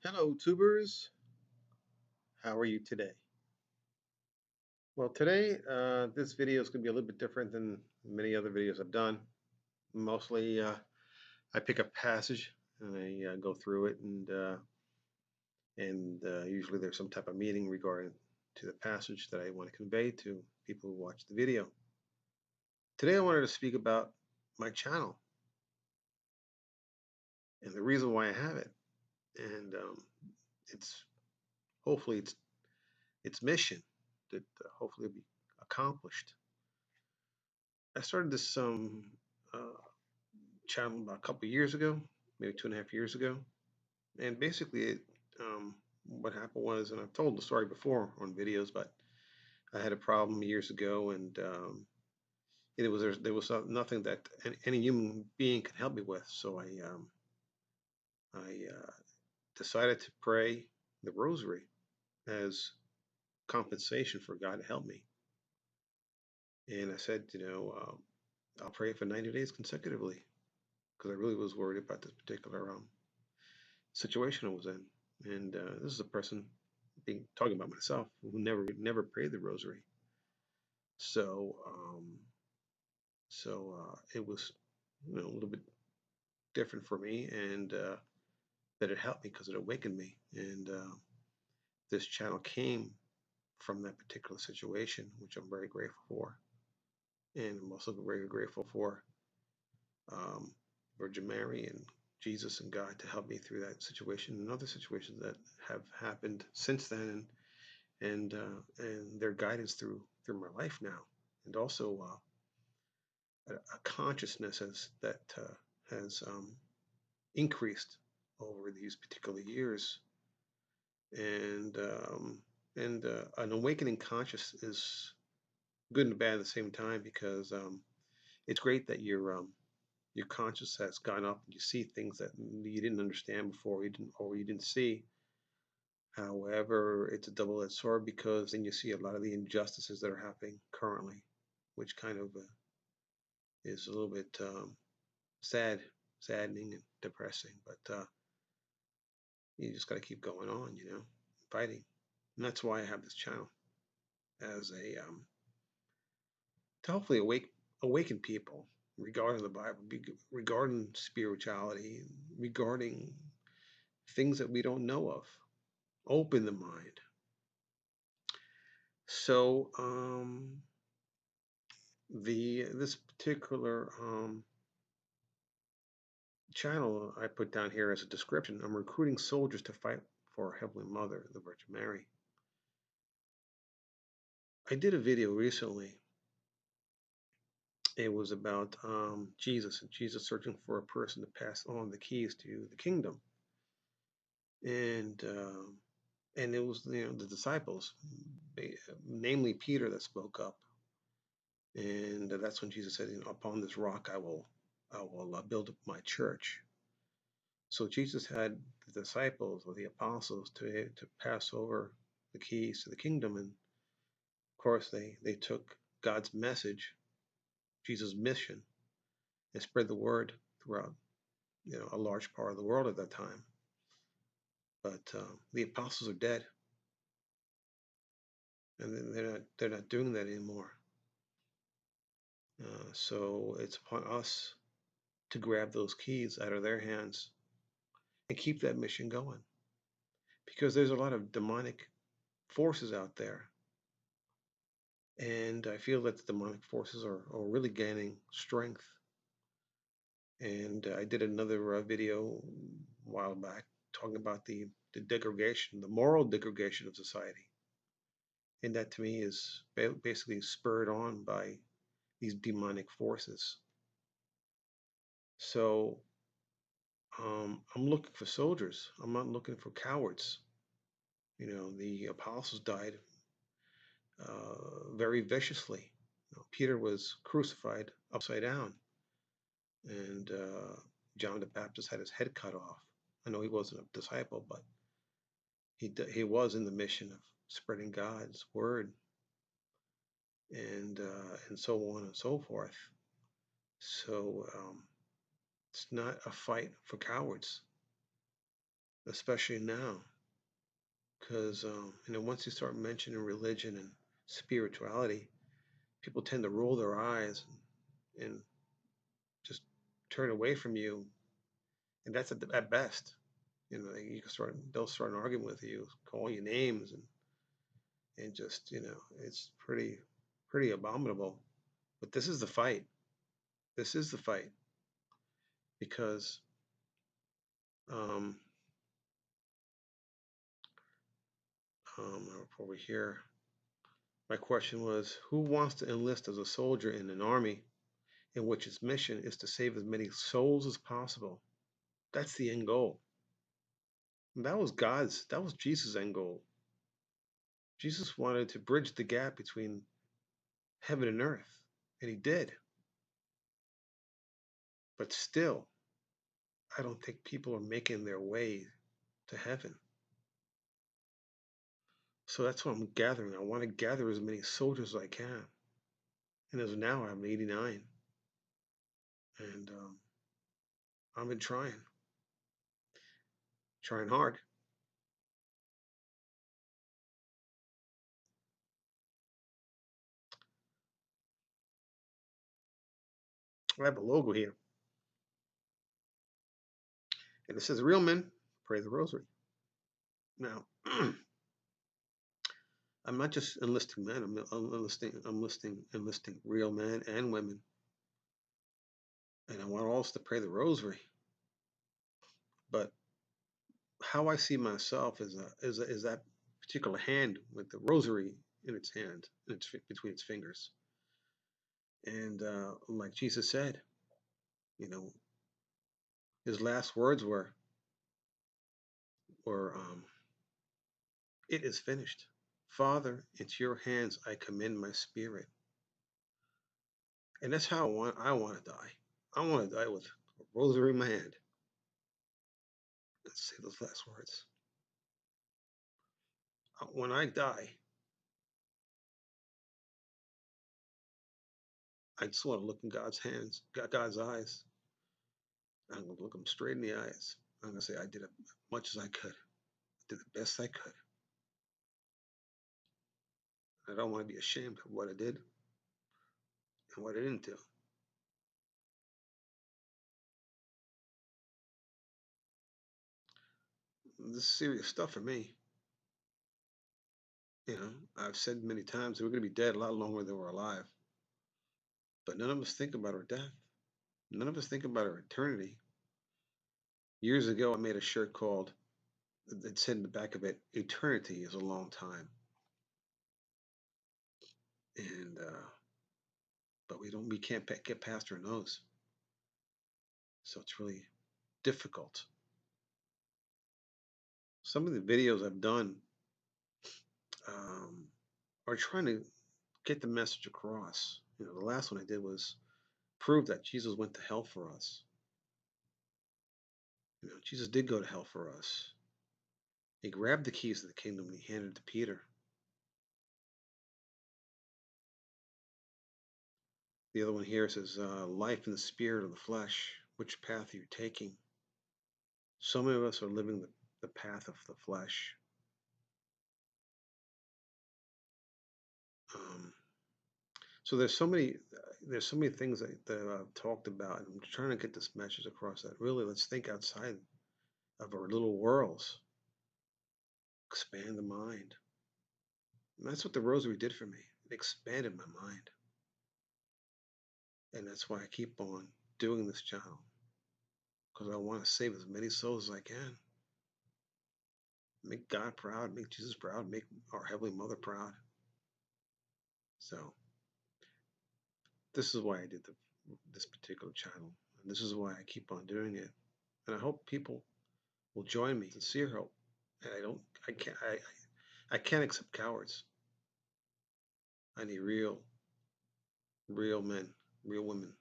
Hello, tubers. How are you today? Well, today, this video is going to be a little bit different than many other videos I've done. Mostly, I pick a passage and I go through it, and usually there's some type of meaning regarding to the passage that I want to convey to people who watch the video. Today, I wanted to speak about my channel and the reason why I have it, and it's hopefully its mission that hopefully will be accomplished. I started this uh, channel about a couple of years ago, maybe 2.5 years ago, and basically, what happened was, and I've told the story before on videos, but I had a problem years ago, and there was nothing that any human being could help me with, so I decided to pray the Rosary as compensation for God to help me, and I said, I'll pray for 90 days consecutively because I really was worried about this particular situation I was in. And this is a person being talking about myself who never prayed the rosary. So it was a little bit different for me, and that it helped me because it awakened me. And this channel came from that particular situation, which I'm very grateful for. And I'm also very grateful for um, Virgin Mary and Jesus and God to help me through that situation and other situations that have happened since then, and their guidance through my life now, and also a consciousness has increased over these particular years, and an awakening conscious is good and bad at the same time because it's great that your conscious has gone up and you see things that you didn't understand before, you didn't see. However, it's a double-edged sword because then you see a lot of the injustices that are happening currently, which kind of is a little bit saddening and depressing. But you just got to keep going on, fighting. And that's why I have this channel as a to hopefully awaken people regarding the Bible, regarding spirituality, regarding things that we don't know of. Open the mind. So this particular channel I put down here as a description. I'm recruiting soldiers to fight for our Heavenly Mother, the Virgin Mary. I did a video recently. It was about Jesus and Jesus searching for a person to pass on the keys to the kingdom, and it was the disciples, namely Peter, that spoke up, and that's when Jesus said, "Upon this rock I will build up my church." So Jesus had the disciples or the apostles to pass over the keys to the kingdom, and of course they took God's message, Jesus' mission, and spread the word throughout a large part of the world at that time. But the apostles are dead, and they're not doing that anymore. So it's upon us to grab those keys out of their hands and keep that mission going, because there's a lot of demonic forces out there. And I feel that the demonic forces are really gaining strength. And I did another video a while back talking about the degradation, the moral degradation of society. And that to me is basically spurred on by these demonic forces. So I'm looking for soldiers. I'm not looking for cowards. The apostles died very viciously. Peter was crucified upside down, and John the Baptist had his head cut off. I know he wasn't a disciple, but he was in the mission of spreading God's word, and so on and so forth. So it's not a fight for cowards. especially now, because once you start mentioning religion and spirituality, people tend to roll their eyes and just turn away from you, and that's at best. They'll start an argument with you, call you names, and just it's pretty abominable. But this is the fight. This is the fight because um, over here, my question was, who wants to enlist as a soldier in an army in which its mission is to save as many souls as possible? That's the end goal. And that was Jesus' end goal. Jesus wanted to bridge the gap between heaven and earth, and he did. But still, I don't think people are making their way to heaven. So that's what I'm gathering. I want to gather as many soldiers as I can. And as of now, I'm 89. And I've been trying hard. I have a logo here. And it says, Real men pray the rosary. Now, I'm not just enlisting men, I'm enlisting real men and women. And I want all of us to pray the rosary. But how I see myself is that particular hand with the rosary in its hand, between its fingers. And like Jesus said, you know, his last words were, "It is finished. Father, into your hands I commend my spirit." And that's how I want to die. I want to die with a rosary in my hand. Let's say those last words. When I die, I just want to look in God's hands, God's eyes. I'm going to look him straight in the eyes. I'm going to say, I did as much as I could. I did the best I could. I don't want to be ashamed of what I did and what I didn't do. This is serious stuff for me. I've said many times that we're going to be dead a lot longer than we're alive. But none of us think about our death. None of us think about our eternity. Years ago, I made a shirt called, it said in the back of it, "Eternity is a long time." And, but we can't get past our nose. So it's really difficult. Some of the videos I've done are trying to get the message across. The last one I did was prove that Jesus went to hell for us. Jesus did go to hell for us. He grabbed the keys to the kingdom and he handed it to Peter. The other one here says, life in the spirit or the flesh. Which path are you taking? So many of us are living the path of the flesh. So there's so many things that I've talked about, and I'm trying to get this message across that really let's think outside of our little worlds, expand the mind. And that's what the rosary did for me. It expanded my mind. And that's why I keep on doing this channel, because I want to save as many souls as I can. Make God proud, make Jesus proud, make our Heavenly Mother proud. So this is why I did this particular channel, and this is why I keep on doing it. And I hope people will join me. Sincere hope. And I can't accept cowards. I need real men, real women.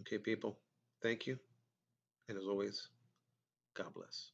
Okay, people. Thank you. And as always, God bless.